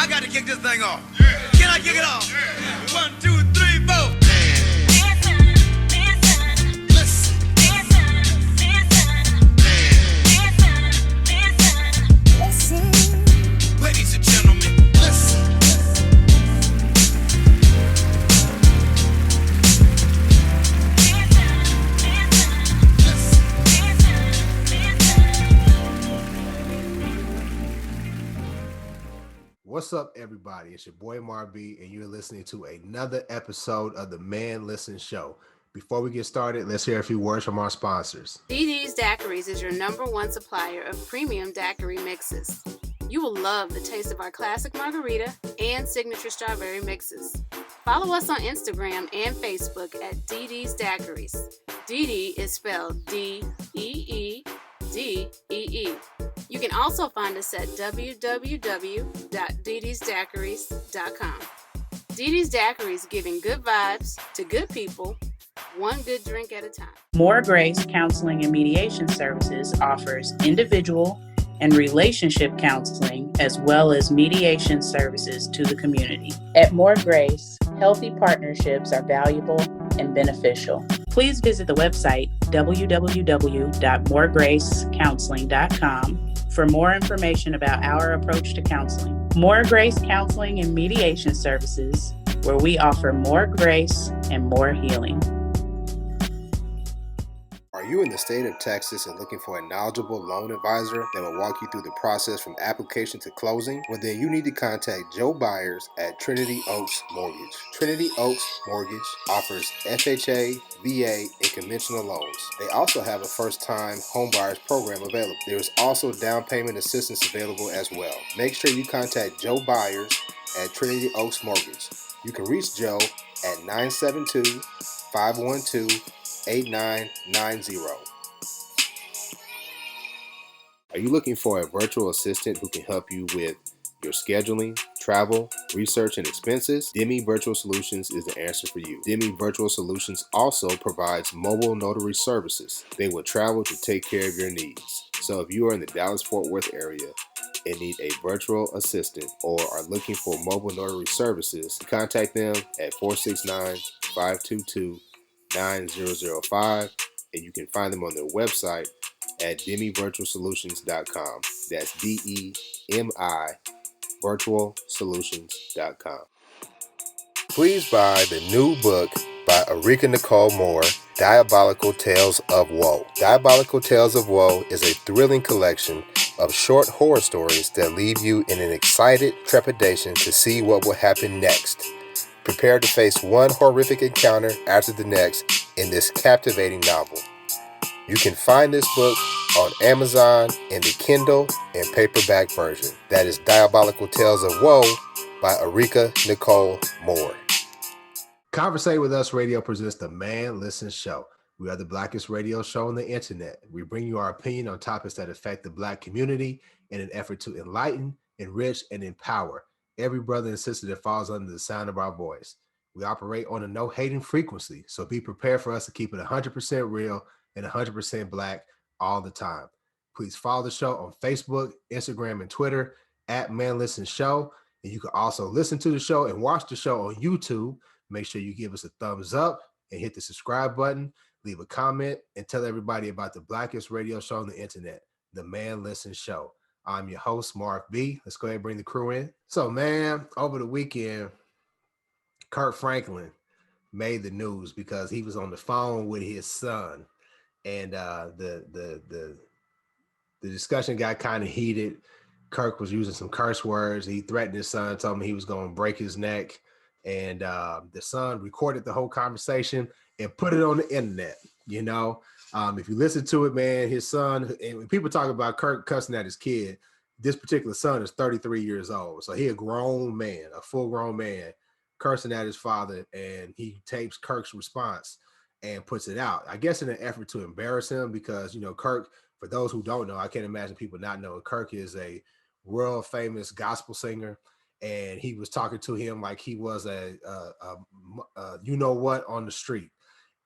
I got to kick this thing off. Can I kick it off? 1, 2, 3, 4. Ladies and gentlemen, listen. What's up, everybody? It's your boy Marby, and you're listening to another episode of the Man Listen Show. Before we get started, let's hear a few words from our sponsors. DD's Daiquiris is your #1 supplier of premium daiquiri mixes. You will love the taste of our classic margarita and signature strawberry mixes. Follow us on Instagram and Facebook at DD's Daiquiris. DD is spelled D-E-E-D-E-E. You can also find us at www.dd'sdaiquiris.com. DD's Daiquiris, giving good vibes to good people, one good drink at a time. More Grace Counseling and Mediation Services offers individual and relationship counseling as well as mediation services to the community. At More Grace, healthy partnerships are valuable and beneficial. Please visit the website www.moregracecounseling.com for more information about our approach to counseling. More Grace Counseling and Mediation Services, where we offer more grace and more healing. Are you in the state of Texas and looking for a knowledgeable loan advisor that will walk you through the process from application to closing? Well, then you need to contact Joe Byers at Trinity Oaks Mortgage. Trinity Oaks Mortgage offers FHA, VA, and conventional loans. They also have a first-time homebuyers program available. There is also down payment assistance available as well. Make sure you contact Joe Byers at Trinity Oaks Mortgage. You can reach Joe at 972-512-8990. Are you looking for a virtual assistant who can help you with your scheduling, travel, research, and expenses? Demi Virtual Solutions is the answer for you. Demi Virtual Solutions also provides mobile notary services. They will travel to take care of your needs. So if you are in the Dallas-Fort Worth area and need a virtual assistant or are looking for mobile notary services, contact them at 469-522-9005, and you can find them on their website at demivirtualsolutions.com. That's DEMI virtualsolutions.com. Please buy the new book by Arika Nicole Moore, Diabolical Tales of Woe. Diabolical Tales of Woe is a thrilling collection of short horror stories that leave you in an excited trepidation to see what will happen next. Prepare to face one horrific encounter after the next in this captivating novel. You can find this book on Amazon in the Kindle and paperback version. That is Diabolical Tales of Woe by Arika Nicole Moore. Conversate with Us Radio presents the Man Listen Show. We are the blackest radio show on the internet. We bring you our opinion on topics that affect the Black community in an effort to enlighten, enrich, and empower every brother and sister that falls under the sound of our voice. We operate on a no-hating frequency, so be prepared for us to keep it 100% real and 100% Black all the time. Please follow the show on Facebook, Instagram, and Twitter at Man Listen Show. And you can also listen to the show and watch the show on YouTube. Make sure you give us a thumbs up and hit the subscribe button, leave a comment, and tell everybody about the blackest radio show on the internet, the Man Listen Show. I'm your host, Mark B. Let's go ahead and bring the crew in. So, man, over the weekend, Kirk Franklin made the news because he was on the phone with his son. And the discussion got kind of heated. Kirk was using some curse words. He threatened his son, told him he was going to break his neck. And the son recorded the whole conversation and put it on the internet. You know, if you listen to it, man, his son, and when people talk about Kirk cussing at his kid, this particular son is 33 years old. So he a grown man, a full grown man, cursing at his father. And he tapes Kirk's response and puts it out, I guess in an effort to embarrass him because, you know, Kirk, for those who don't know, I can't imagine people not knowing, Kirk is a world famous gospel singer, and he was talking to him like he was a you know what on the street.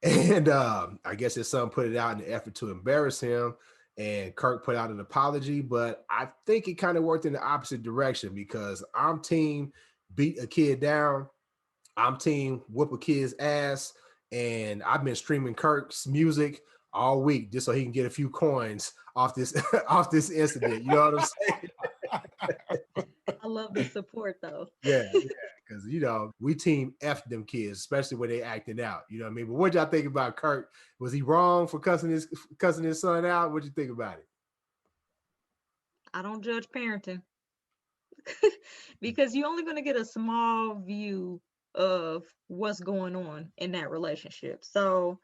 And I guess his son put it out in an effort to embarrass him. and Kirk put out an apology, but I think it kind of worked in the opposite direction because I'm team beat a kid down. I'm team whoop a kid's ass. And I've been streaming Kirk's music all week just so he can get a few coins off this off this incident. You know what I'm saying? I love the support though. Yeah, because we team F them kids, especially when they acting out. You know what I mean? But what y'all think about Kirk? Was he wrong for cussing his son out? What you think about it? I don't judge parenting because you're only going to get a small view of what's going on in that relationship. So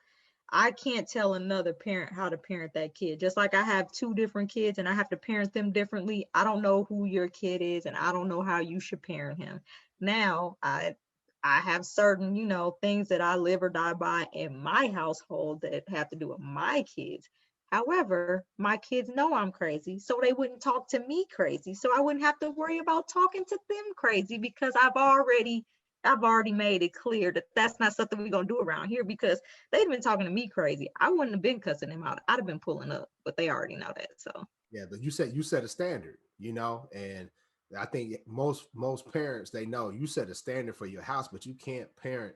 I can't tell another parent how to parent that kid. Just like I have two different kids and I have to parent them differently. I don't know who your kid is and I don't know how you should parent him. Now, I have certain, things that I live or die by in my household that have to do with my kids. However, my kids know I'm crazy, so they wouldn't talk to me crazy. So I wouldn't have to worry about talking to them crazy because I've already made it clear that that's not something we're going to do around here because they've been talking to me crazy. I wouldn't have been cussing them out. I'd have been pulling up, but they already know that. So yeah, but you set a standard, and I think most parents, they know you set a standard for your house, but you can't parent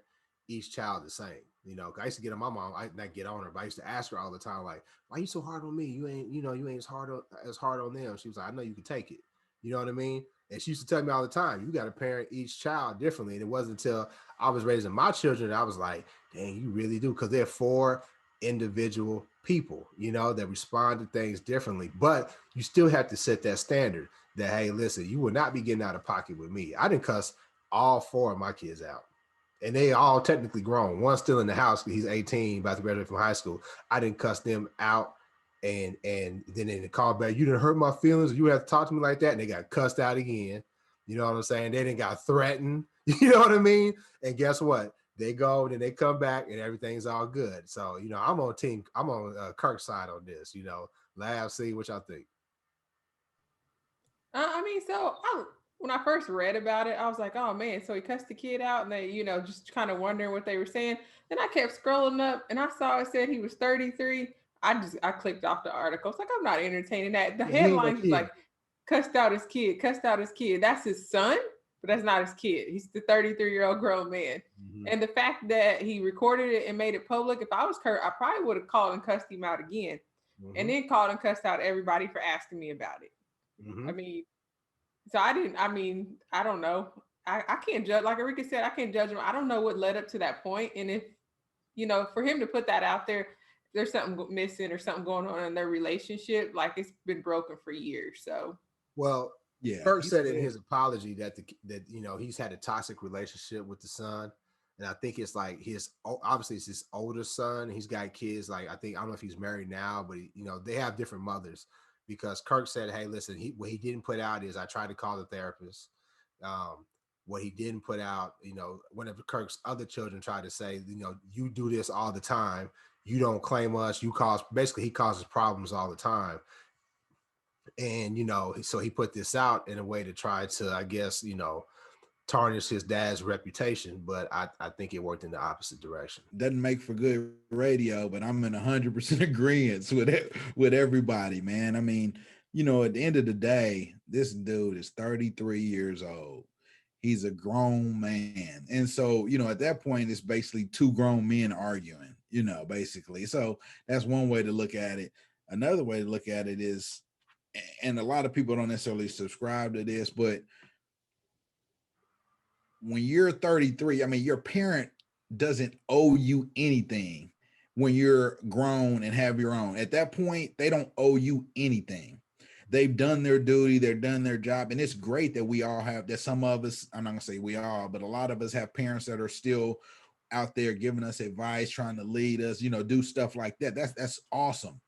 each child the same. I used to get on my mom, I not get on her, but I used to ask her all the time, like, why you so hard on me? You ain't as hard on them. She was like, I know you can take it. You know what I mean? And she used to tell me all the time, you got to parent each child differently. And it wasn't until I was raising my children that I was like, dang, you really do. Because they're 4 individual people, that respond to things differently. But you still have to set that standard that, hey, listen, you will not be getting out of pocket with me. I didn't cuss all 4 of my kids out. And they all technically grown. One's still in the house because he's 18, about to graduate from high school. I didn't cuss them out. And then in the call back, you didn't hurt my feelings. You have to talk to me like that. And they got cussed out again. You know what I'm saying? They didn't got threatened. You know what I mean? And guess what? They go and then they come back and everything's all good. So, I'm on Kirk's side on this, laugh, see what y'all think. When I first read about it, I was like, oh man, so he cussed the kid out and they, just kind of wondering what they were saying. Then I kept scrolling up and I saw it said he was 33. I clicked off the article. It's like, I'm not entertaining that. The headline was like, cussed out his kid. That's his son, but that's not his kid. He's the 33-year-old grown man. Mm-hmm. And the fact that he recorded it and made it public, if I was Kurt, I probably would have called and cussed him out again. Mm-hmm. And then called and cussed out everybody for asking me about it. Mm-hmm. I don't know. I can't judge. Like Erika said, I can't judge him. I don't know what led up to that point. And if, for him to put that out there, there's something missing or something going on in their relationship. Like it's been broken for years. So, well, yeah, Kirk said in his apology that he's had a toxic relationship with the son. And I think it's like obviously it's his older son. He's got kids. Like, I don't know if he's married now, but they have different mothers. Because Kirk said, hey, listen, what he didn't put out is I tried to call the therapist. What he didn't put out, whenever Kirk's other children tried to say, you do this all the time. You don't claim us. He causes problems all the time. And, so he put this out in a way to try to, I guess, tarnish his dad's reputation, but I think it worked in the opposite direction. Doesn't make for good radio, but I'm in 100% agreement with everybody, man. I mean, at the end of the day, this dude is 33 years old. He's a grown man. And so, at that point, it's basically 2 grown men arguing, basically. So that's one way to look at it. Another way to look at it is, and a lot of people don't necessarily subscribe to this, but when you're 33, I mean, your parent doesn't owe you anything when you're grown and have your own. At that point, they don't owe you anything. They've done their duty. They've done their job. And it's great that we all have that. Some of us, I'm not going to say we all, but a lot of us have parents that are still out there giving us advice, trying to lead us, do stuff like that. That's awesome.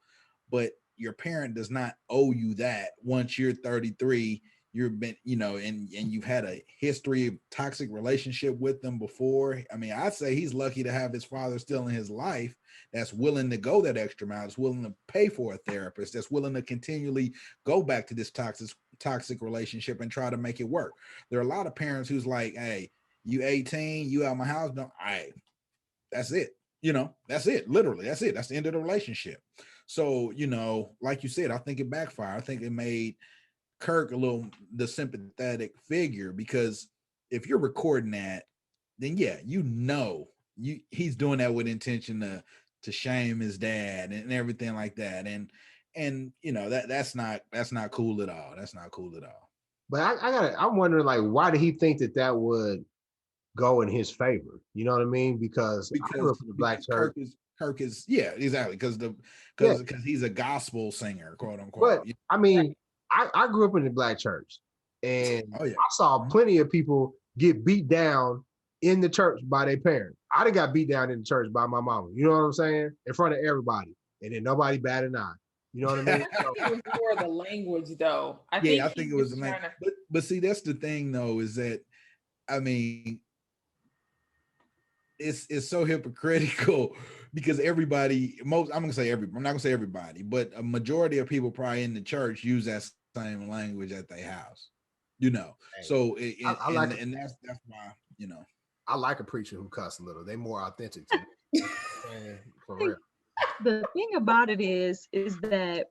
But your parent does not owe you that once you're 33. You've been, and you've had a history of toxic relationship with them before. I mean, I'd say he's lucky to have his father still in his life that's willing to go that extra mile, that's willing to pay for a therapist, that's willing to continually go back to this toxic relationship and try to make it work. There are a lot of parents who's like, hey, you 18, you out of my house, no, that's it. That's it. Literally, that's it. That's the end of the relationship. So, you know, like you said, I think it backfired. I think it made Kirk the sympathetic figure, because if you're recording that, then yeah, you know, he's doing that with intention to shame his dad and everything like that. And you know, that's not cool at all. That's not cool at all. But I'm wondering, like, why did he think that would go in his favor? You know what I mean? Because I grew up in the black church. Kirk is yeah, exactly, because he's a gospel singer, quote unquote. But I mean, I grew up in the black church, and Oh yeah, I saw plenty of people get beat down in the church by their parents. I done got beat down in the church by my mama. You know what I'm saying? In front of everybody, and then nobody batted an eye. You know what I mean? So, it was more the language, though. I think it was the language. But see, that's the thing, though, is that, I mean, it's so hypocritical because everybody, I'm not gonna say everybody, but a majority of people probably in the church use that same language at their house, you know. So that's why, you know, I like a preacher who cuss a little. They more authentic to me. For real. The thing about it is that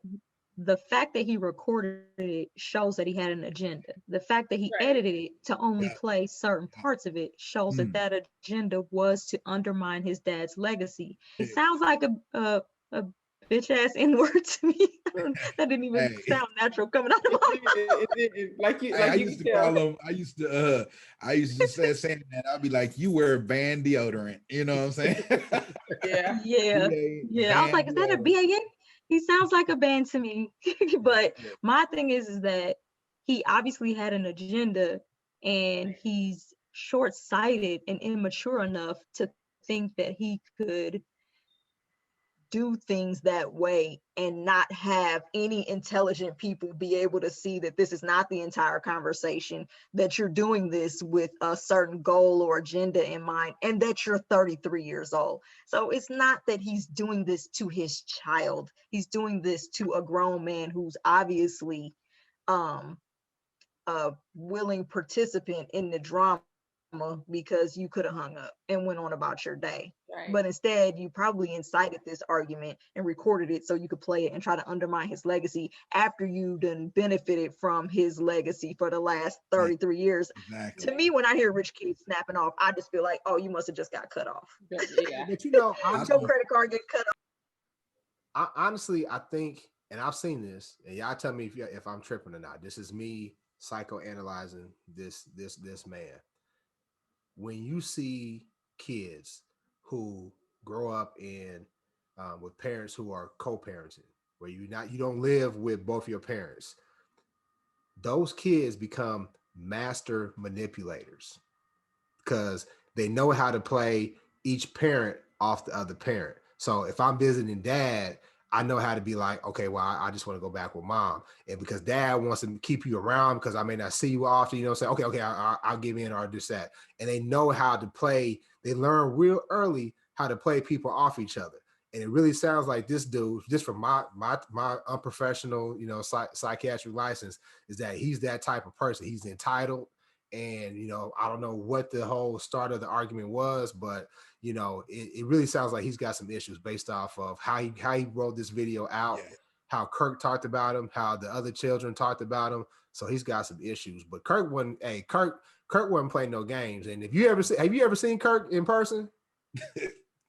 the fact that he recorded it shows that he had an agenda. The fact that he edited it to only play certain parts of it shows that agenda was to undermine his dad's legacy. It sounds like a bitch ass N-word to me. That didn't even sound natural coming out of my mouth. I used to call him. I used to say saying that. I'd be like, "You wear Van deodorant," you know what I'm saying? Yeah. I was like, "Is that a BAN?" He sounds like a band to me. But my thing is that he obviously had an agenda, and he's short-sighted and immature enough to think that he could do things that way and not have any intelligent people be able to see that this is not the entire conversation, that you're doing this with a certain goal or agenda in mind, and that you're 33 years old. So it's not that he's doing this to his child. He's doing this to a grown man who's obviously a willing participant in the drama, because you could have hung up and went on about your day. Right. But instead, you probably incited this argument and recorded it so you could play it and try to undermine his legacy after you done benefited from his legacy for the last 33 years. Exactly. To me, when I hear Rich Kid snapping off, I just feel like, oh, you must have just got cut off. Yeah. But you know, your credit card get cut off. Honestly, I think, and I've seen this, and y'all tell me if I'm tripping or not. This is me psychoanalyzing this man. When you see kids who grow up in with parents who are co-parenting, where you don't live with both your parents, those kids become master manipulators because they know how to play each parent off the other parent. So if I'm visiting dad, I know how to be like, okay, well, I just want to go back with mom. And because dad wants to keep you around because I may not see you often, you know, say, okay, I'll give in or I'll do that. And they know how to play. They learn real early how to play people off each other. And it really sounds like this dude, just from my unprofessional, you know, psychiatric license, is that he's that type of person. He's entitled. And, you know, I don't know what the whole start of the argument was, but, you know, it really sounds like he's got some issues based off of how he wrote this video out, how Kirk talked about him, how the other children talked about him. So he's got some issues. But Kirk wasn't playing no games. And have you ever seen Kirk in person?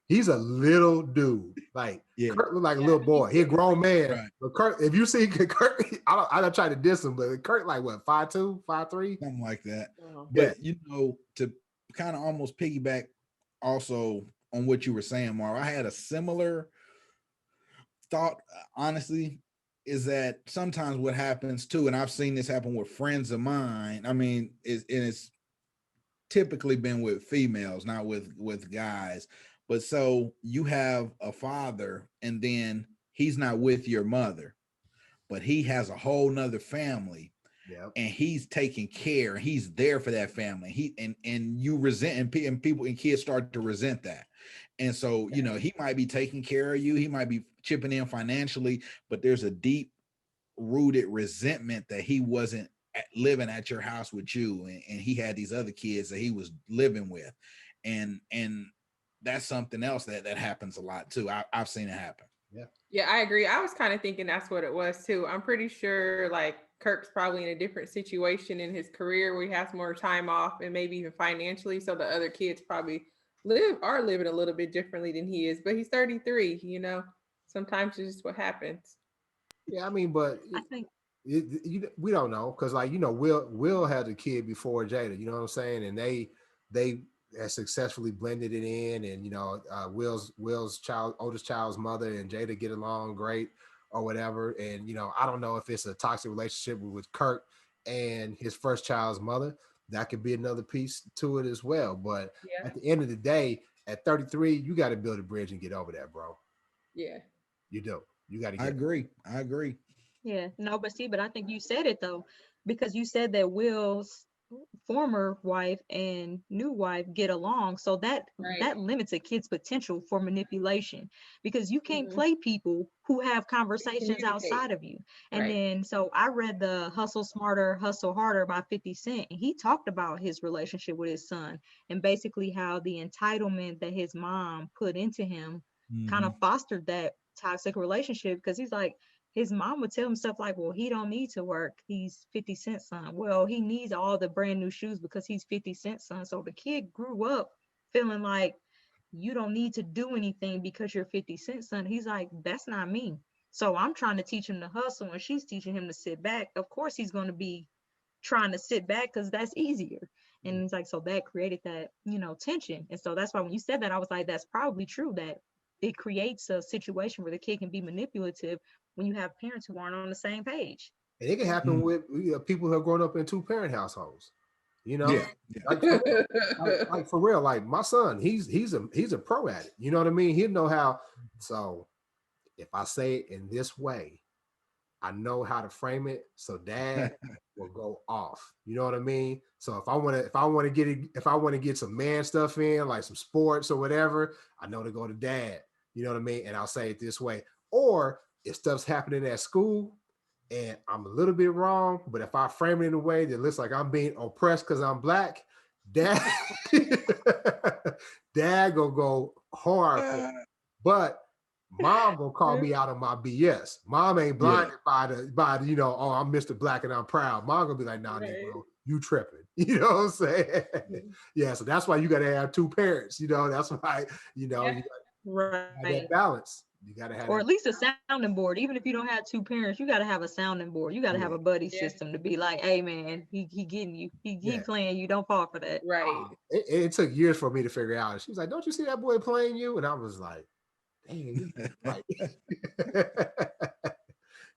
He's a little dude. Like Kirk looked like a little boy. He's a grown man. Right. But Kirk, if you see Kirk, I don't try to diss him, but Kirk like what, 5'2", 5'3"? Something like that. But you know, to kind of almost piggyback also on what you were saying, Mar, I had a similar thought, honestly, is that sometimes what happens too, and I've seen this happen with friends of mine. I mean, it's typically been with females, not with guys. But so you have a father and then he's not with your mother, but he has a whole nother family. Yep. And he's taking care and he's there for that family. And you resent, and people and kids start to resent that. And so, you know, he might be taking care of you. He might be chipping in financially, but there's a deep rooted resentment that he wasn't living at your house with you. And he had these other kids that he was living with. And that's something else that happens a lot too. I've seen it happen. Yeah, I agree. I was kind of thinking that's what it was too. I'm pretty sure like Kirk's probably in a different situation in his career where he has more time off and maybe even financially. So the other kids probably are living a little bit differently than he is. But he's 33, you know. Sometimes it's just what happens. Yeah, I mean, but I think we don't know because, like, Will had a kid before Jada. You know what I'm saying? And they have successfully blended it in, and Will's oldest child's mother and Jada get along great or whatever. And I don't know if it's a toxic relationship with Kirk and his first child's mother. That could be another piece to it as well. But Yeah. at the end of the day, at 33, you got to build a bridge and get over that, bro. Yeah. You do. You got to I get. agree. I agree. yeah, no, but I think you said it though, because you said that Will's former wife and new wife get along, so Right. that limits a kid's potential for manipulation, because you can't Mm-hmm. play people who have conversations Communicate. outside of you. And Right. then so I read the Hustle Smarter Hustle Harder by 50 Cent, and he talked about his relationship with his son and basically how the entitlement that his mom put into him kind Mhm. of fostered that toxic relationship, because he's like, his mom would tell him stuff like, well, he don't need to work, he's 50 Cent son. Well, he needs all the brand new shoes because he's 50 Cent son. So the kid grew up feeling like, you don't need to do anything because you're 50 Cent son. He's like, that's not me. So I'm trying to teach him to hustle and she's teaching him to sit back. Of course he's going to be trying to sit back because that's easier. And it's like, so that created that, tension. And so that's why when you said that, I was like, that's probably true, that it creates a situation where the kid can be manipulative when you have parents who aren't on the same page. And it can happen with people who have grown up in 2-parent households. Yeah. Like for real. Like for real. Like my son, he's a pro at it. You know what I mean? He'll know how. So if I say it in this way, I know how to frame it so dad will go off. You know what I mean? So if I want to get some man stuff in, like some sports or whatever, I know to go to dad. You know what I mean? And I'll say it this way. Or if stuff's happening at school and I'm a little bit wrong, but if I frame it in a way that looks like I'm being oppressed because I'm black, dad dad gonna go hard. But mom gonna call me out on my BS. Mom ain't blinded by the oh, I'm Mr. Black and I'm proud. Mom gonna be like, nah, Right. Negro, you tripping. You know what I'm saying? Yeah, so that's why you gotta have 2 parents. That's why, you gotta have that balance. You gotta have Or that. at least a sounding board. Even if you don't have 2 parents, you got to have a sounding board. You got to have a buddy system to be like, hey man, he getting you, he playing you, don't fall for that. Right. It took years for me to figure out. She was like, don't you see that boy playing you? And I was like, dang, right.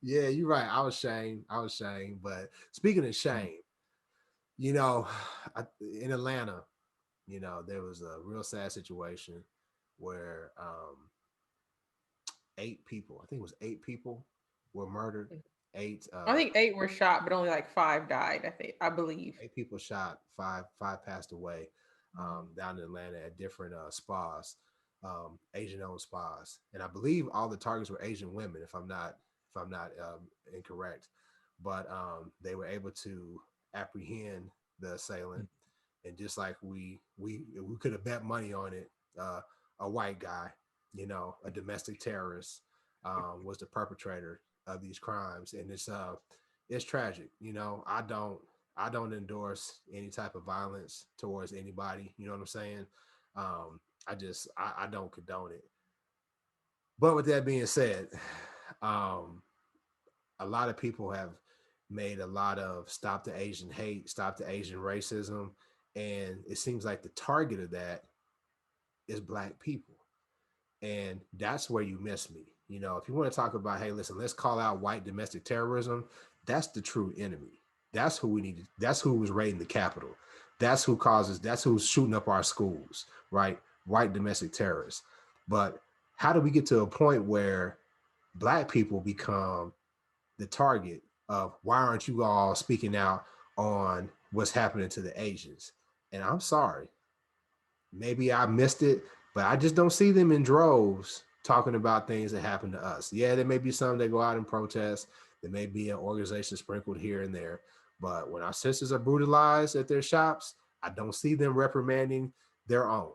Yeah, you're right. I was shamed. But speaking of shame, in Atlanta, there was a real sad situation where 8 people, I think it was 8 people, were murdered. 8. I think 8 were shot, but only like 5 died. I believe 8 people shot. 5 passed away down in Atlanta at different spas, Asian-owned spas, and I believe all the targets were Asian women, if I'm not incorrect. But they were able to apprehend the assailant, and just like we could have bet money on it, a white guy, a domestic terrorist, was the perpetrator of these crimes, and it's tragic. I don't endorse any type of violence towards anybody. You know what I'm saying? I don't condone it. But with that being said, a lot of people have made a lot of stop the Asian hate, stop the Asian racism, and it seems like the target of that is Black people. And that's where you miss me. If you want to talk about, hey, listen, let's call out white domestic terrorism, that's the true enemy. That's who we need. That's who was raiding the Capitol. That's who's shooting up our schools, right? White domestic terrorists. But how do we get to a point where Black people become the target of, why aren't you all speaking out on what's happening to the Asians? And I'm sorry, maybe I missed it, but I just don't see them in droves talking about things that happen to us. Yeah, there may be some that go out and protest. There may be an organization sprinkled here and there. But when our sisters are brutalized at their shops, I don't see them reprimanding their own.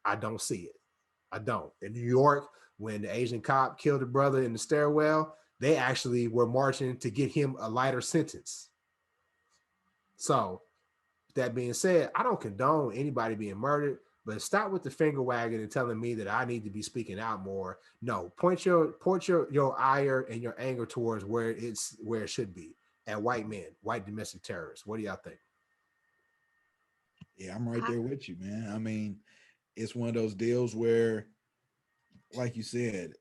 I don't see it. I don't. In New York, when the Asian cop killed a brother in the stairwell, they actually were marching to get him a lighter sentence. So that being said, I don't condone anybody being murdered, but stop with the finger wagging and telling me that I need to be speaking out more. No, point your ire and your anger towards where it should be, at white men, white domestic terrorists. What do y'all think? Yeah, I'm right there with you, man. I mean, it's one of those deals where, like you said,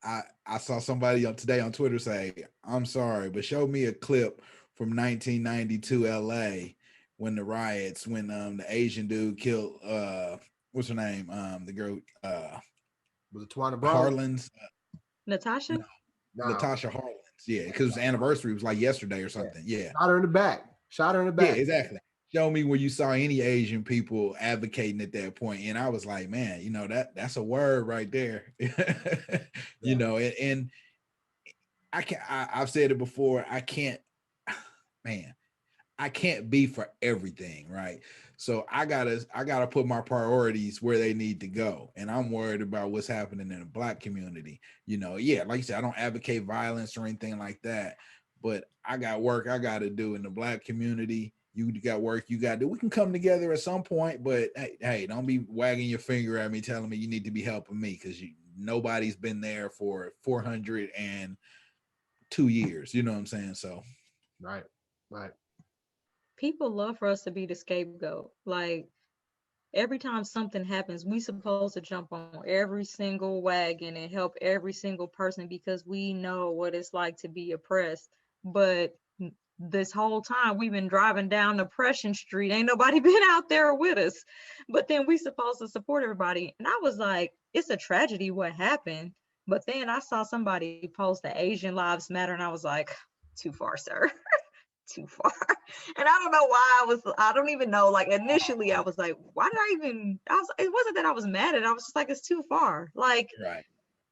I saw somebody today on Twitter say, I'm sorry, but show me a clip from 1992 LA when the riots, when the Asian dude killed what's her name? The girl was it Tawana Brown? Harlan's Natasha? No. Natasha Harlan's, yeah, because the anniversary was like yesterday or something. Yeah. Shot her in the back. Yeah, exactly. Show me where you saw any Asian people advocating at that point. And I was like, man, you know, that's a word right there. You know, and I've said it before, I can't be for everything, right? So I gotta put my priorities where they need to go. And I'm worried about what's happening in the Black community. You know, yeah, like you said, I don't advocate violence or anything like that, but I got work I gotta do in the Black community. You got work you got to do. We can come together at some point, but hey, don't be wagging your finger at me telling me you need to be helping me, because nobody's been there for 402 years. You know what I'm saying? So, right. People love for us to be the scapegoat. Like, every time something happens, we supposed to jump on every single wagon and help every single person because we know what it's like to be oppressed. But this whole time we've been driving down Oppression Street, ain't nobody been out there with us, but then we supposed to support everybody. And I was like, it's a tragedy what happened. But then I saw somebody post the Asian Lives Matter, and I was like, too far, sir. Too far. And I don't know why I don't even know, like, initially I was like, why did it wasn't that I was mad at it, I was just like, it's too far. Like, right.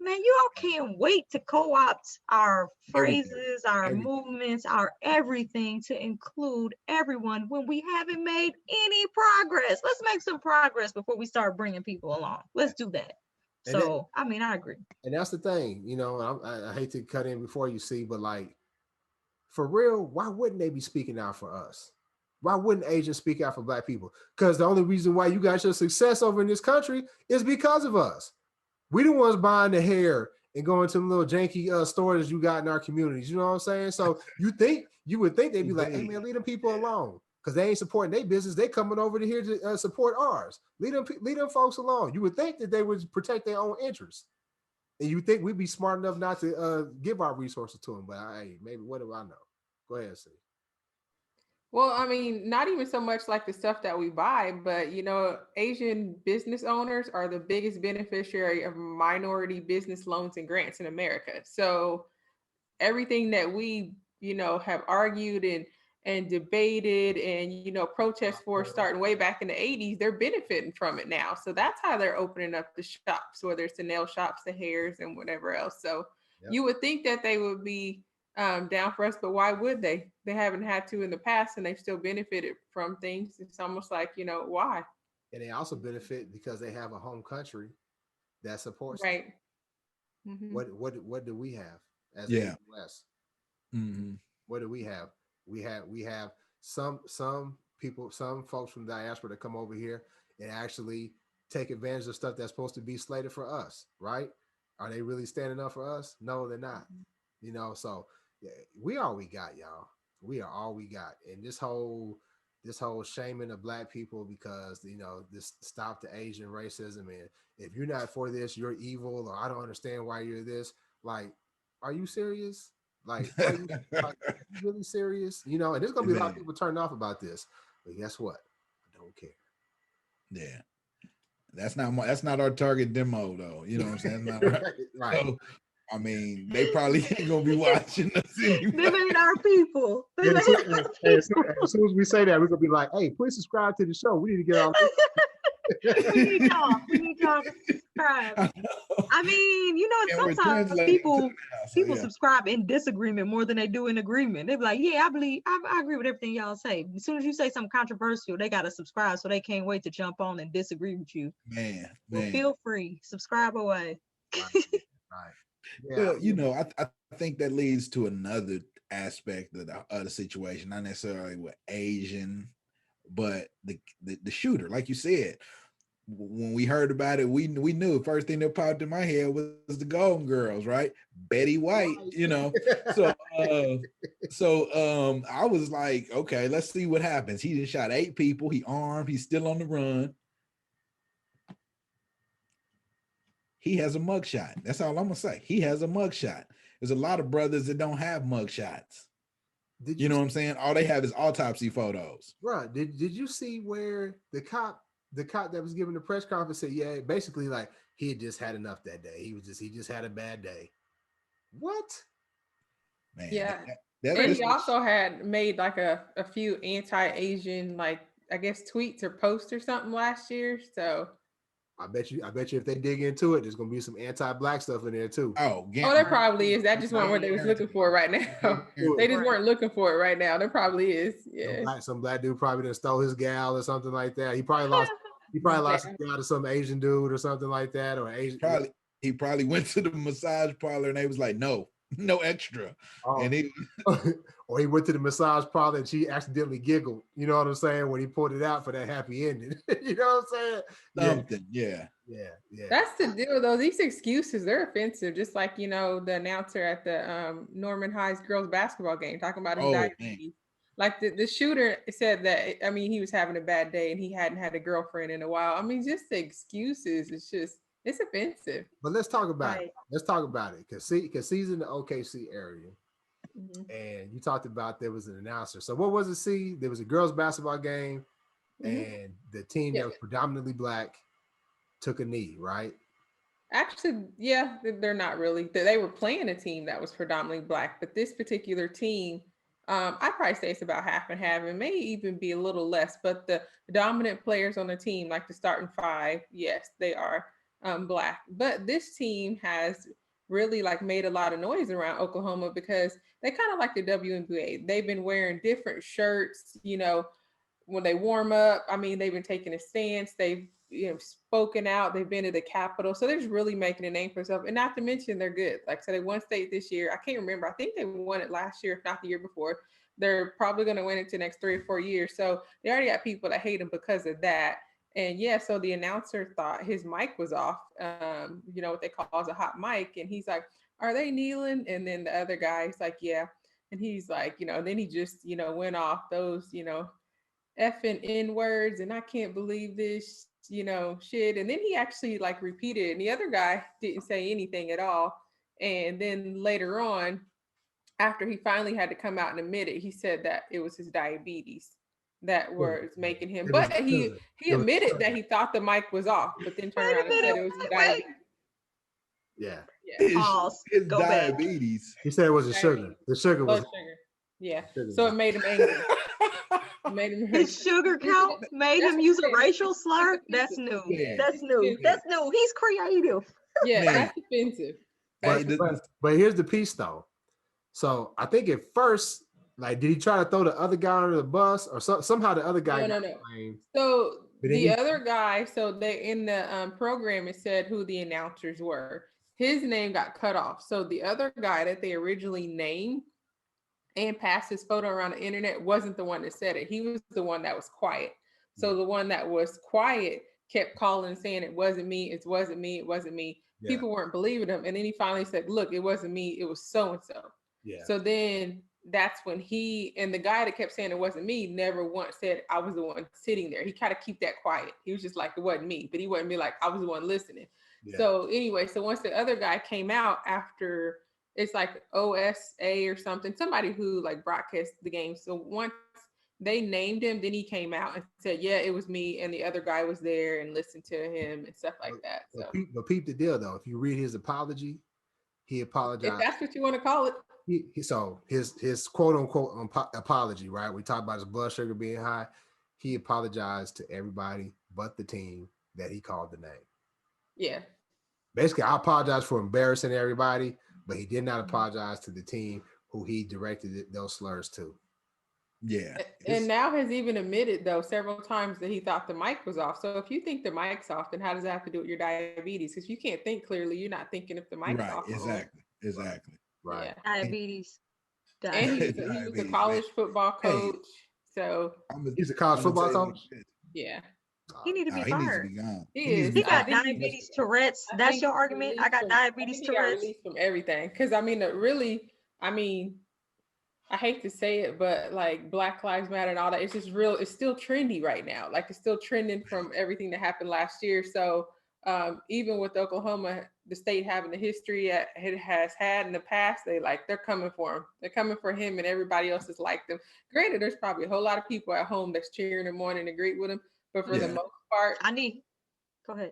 Man, you all can't wait to co-opt our phrases, our movements, our everything to include everyone when we haven't made any progress. Let's make some progress before we start bringing people along. Let's do that. So, I mean, I agree. And that's the thing, you know, I hate to cut in before you see, but like, for real, why wouldn't they be speaking out for us? Why wouldn't Asians speak out for Black people? Because the only reason why you got your success over in this country is because of us. We the ones buying the hair and going to them little janky stores you got in our communities. You know what I'm saying? So you would think they'd be like, hey man, leave them people alone, because they ain't supporting their business. They coming over to here to support ours. Leave them folks alone. You would think that they would protect their own interests. And you think we'd be smart enough not to give our resources to them. But hey, maybe, what do I know? Go ahead, see. Well, I mean, not even so much like the stuff that we buy, but, you know, Asian business owners are the biggest beneficiary of minority business loans and grants in America. So everything that we, you know, have argued and debated and, you know, protest for starting way back in the 80s, they're benefiting from it now. So that's how they're opening up the shops, whether it's the nail shops, the hairs, and whatever else. So you would think that they would be down for us, but why would they? They haven't had to in the past, and they've still benefited from things. It's almost like, you know, why? And they also benefit because they have a home country that supports right. Them. Mm-hmm. What do we have as the U.S.? Mm-hmm. What do we have? We have some people, some folks from diaspora that come over here and actually take advantage of stuff that's supposed to be slated for us, right? Are they really standing up for us? No, they're not. Mm-hmm. You know, so we all we got, y'all. We are all we got. And this whole shaming of Black people because, you know, this stop the Asian racism, and if you're not for this, you're evil, or I don't understand why you're this. Like, are you serious? Like, are you really serious? You know, and there's gonna be a lot of people turned off about this. But guess what? I don't care. Yeah. That's not our target demo though. You know what I'm saying? Not our, right. So, I mean, they probably ain't gonna be watching us anyway. Them ain't our people. As soon as we say that, we're gonna be like, "Hey, please subscribe to the show. We need to get on." We need y'all to subscribe. I know. I mean, you know, And we're sometimes translating to people now, so people yeah. subscribe in disagreement more than they do in agreement. They be like, yeah, I agree with everything y'all say. As soon as you say something controversial, they gotta subscribe, so they can't wait to jump on and disagree with you. Man. Well, feel free, subscribe away. Right. Right. Yeah. Well, you know, I think that leads to another aspect of the situation, not necessarily with Asian, but the shooter, like you said. When we heard about it, we knew the first thing that popped in my head was the Golden Girls, right? Betty White, you know. So I was like, okay, let's see what happens. He just shot 8 people, he armed, he's still on the run. He has a mugshot. That's all I'm gonna say. He has a mugshot. There's a lot of brothers that don't have mugshots. You know what I'm saying? All they have is autopsy photos. Right. Did you see where the cop that was giving the press conference said, yeah, basically like he had just had enough that day. He just had a bad day. What? Man. Yeah. That And he also had made like a few anti-Asian, like I guess tweets or posts or something last year. So I bet you if they dig into it, there's gonna be some anti-black stuff in there too. Oh, there probably is. That just wasn't what they was looking for right now. They just weren't looking for it right now. There probably is. Yeah. Some black dude probably done stole his gal or something like that. He probably lost his gal to some Asian dude or something like that. Or Asian he probably went to the massage parlor and they was like, no extra. And he or he went to the massage parlor and she accidentally giggled, you know what I'm saying, when he pulled it out for that happy ending. You know what I'm saying? Something, yeah. That's the deal though. These excuses, they're offensive. Just like, you know, the announcer at the Norman High's girls basketball game talking about his diabetes. Like the shooter said that, I mean, he was having a bad day and he hadn't had a girlfriend in a while. I mean, just the excuses, it's offensive. But let's talk about it. Let's talk about it. Because he's in the OKC area. Mm-hmm. And you talked about there was an announcer. So what was it, C? There was a girls basketball game, and the team that was predominantly black took a knee, right? Actually, yeah, they're not really. They were playing a team that was predominantly black, but this particular team, I'd probably say it's about half and half. It may even be a little less, but the dominant players on the team, like the starting 5, yes, they are black. But this team has really like made a lot of noise around Oklahoma because they kind of like the WNBA. They've been wearing different shirts, you know, when they warm up. I mean, they've been taking a stance. They've spoken out. They've been to the Capitol. So they're just really making a name for themselves. And not to mention they're good. Like, so they won state this year. I can't remember. I think they won it last year, if not the year before. They're probably going to win it the next 3 or 4 years. So they already got people that hate them because of that. And yeah, so the announcer thought his mic was off, you know, what they call as a hot mic. And he's like, are they kneeling? And then the other guy's like, yeah. And he's like, you know, then he just, you know, went off those, you know, effing N words. And I can't believe this, you know, shit. And then he actually like repeated it. And the other guy didn't say anything at all. And then later on, after he finally had to come out and admit it, he said that it was his diabetes that was making him. But he admitted that he thought the mic was off, but then turned around and said it was his diabetes. Yeah. His diabetes. He said it was the sugar. The sugar was sugar. Yeah. So it made him angry. His sugar count made him use a racial slur. That's new. Yeah. That's new. That's new. He's creative. Yeah, that's offensive. But here's the piece though. So I think at first, like, did he try to throw the other guy under the bus, or somehow the other guy? No. So the other guy, so they in the program, it said who the announcers were. His name got cut off. So the other guy that they originally named and passed his photo around the internet wasn't the one that said it. He was the one that was quiet. So the one that was quiet kept calling and saying it wasn't me. It wasn't me. It wasn't me. Yeah. People weren't believing him. And then he finally said, look, it wasn't me. It was so-and-so. Yeah. So then that's when he, and the guy that kept saying it wasn't me never once said I was the one sitting there. He kind of keep that quiet. He was just like, it wasn't me, but he wouldn't be like, I was the one listening. Yeah. So anyway, so once the other guy came out after, it's like OSA or something, somebody who like broadcast the game. So once they named him, then he came out and said, yeah, it was me. And the other guy was there and listened to him and stuff like that. So but peep the deal though. If you read his apology, he apologized. If that's what you want to call it. So his quote unquote apology, right? We talked about his blood sugar being high. He apologized to everybody but the team that he called the name. Yeah. Basically, I apologize for embarrassing everybody, but he did not apologize to the team who he directed those slurs to. Yeah. And now has even admitted though several times that he thought the mic was off. So if you think the mic's off, then how does that have to do with your diabetes? Because you can't think clearly, you're not thinking if the mic's Right. off. Exactly. Right. Yeah. Diabetes. And he was a Diabetes, college man. football coach. So He's a college football coach. yeah. He need to be He needs to fired. be gone. He needs is. to be He got fired. diabetes, Tourette's. That's your argument? I got diabetes, He got Tourette's. released from everything. Because I mean, really, I mean, I hate to say it, but like Black Lives Matter and all that, it's just real. It's still trendy right now. Like it's still trending from everything that happened last year. So even with Oklahoma, the state having the history it has had in the past, they're coming for him. They're coming for him, and everybody else is like them. Granted, there's probably a whole lot of people at home that's cheering him on and agree with him, but for the most part, Go ahead.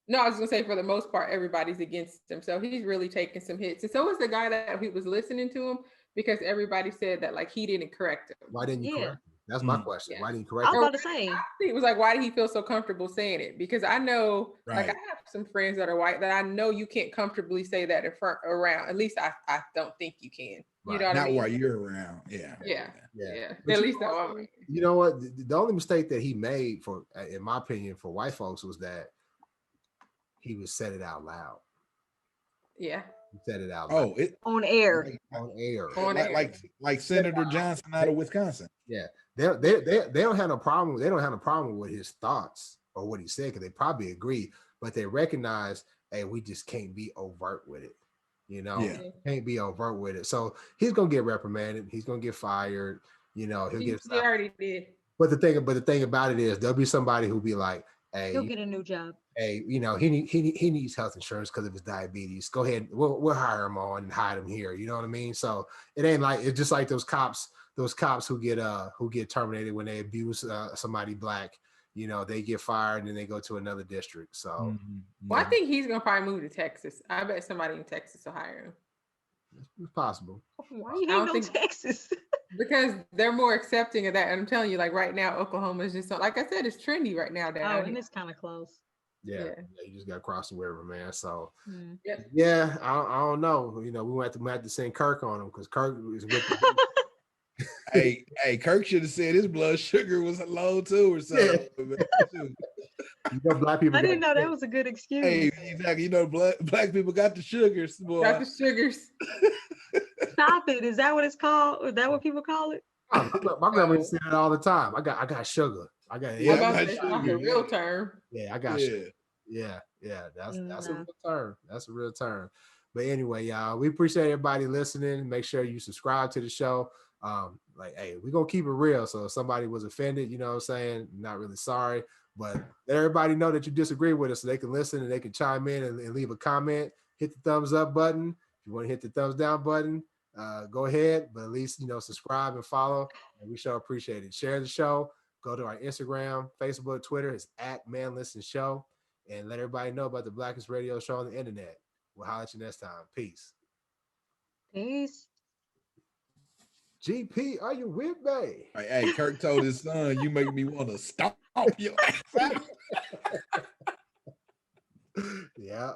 no, I was gonna say for the most part, everybody's against him. So he's really taking some hits. And so was the guy that he was listening to him, because everybody said that like he didn't correct him. Why didn't you correct him? That's my question. Why didn't you correct I was him? about to say. It was like, why did he feel so comfortable saying it? Because I know, like I have some friends that are white that I know you can't comfortably say that in front around. At least I don't think you can. You know what I mean? Not while you're around. Yeah. At least that one. You know what? The only mistake that he made, for, in my opinion, for white folks was that he would said it out loud. Yeah. He said it out loud. On air. On air. Like Senator Johnson out of Wisconsin. Yeah. They don't have no problem. They don't have no problem with his thoughts or what he said, because they probably agree, but they recognize, hey, we just can't be overt with it. You know, can't be overt with it. So he's gonna get reprimanded. He's gonna get fired. You know, He already did. But the thing about it is, there'll be somebody who'll be like, hey, he'll get a new job. Hey, you know, he needs health insurance because of his diabetes. Go ahead, we'll hire him on and hide him here. You know what I mean? So it ain't like, it's just like those cops who get terminated when they abuse somebody black. You know, they get fired and they go to another district. So, well, I think he's gonna probably move to Texas. I bet somebody in Texas will hire him. It's possible. Why you hate on Texas? Because they're more accepting of that. And I'm telling you, like right now, Oklahoma is just so, like I said, it's trendy right now. And it's kind of close. Yeah, you just got to cross the river, man. So, yeah, I don't know. You know, we might have to send Kirk on him, because Kirk is with the hey, Kirk should have said his blood sugar was low too, or something. You know, black people. I didn't know that was a good excuse. Hey, exactly. You know, black people got the sugars, boy. Got the sugars. Stop it! Is that what it's called? Is that what people call it? My grandma used to say that all the time. I got sugar. I got a real term. Yeah, I got sugar. Yeah. That's a real term. That's a real term. But anyway, y'all, we appreciate everybody listening. Make sure you subscribe to the show. Hey, we're gonna keep it real. So if somebody was offended, you know what I'm saying, not really sorry, but let everybody know that you disagree with us, so they can listen and they can chime in and leave a comment. Hit the thumbs up button. If you want to hit the thumbs down button, go ahead, but at least, you know, subscribe and follow, and we sure appreciate it. Share the show. Go to our Instagram, Facebook, Twitter. It's @manlistenshow, and let everybody know about the Blackest Radio Show on the internet. We'll holler at you next time. Peace. GP, are you with me? Hey, Kirk told his son, "You make me want to stomp your ass out." Yeah.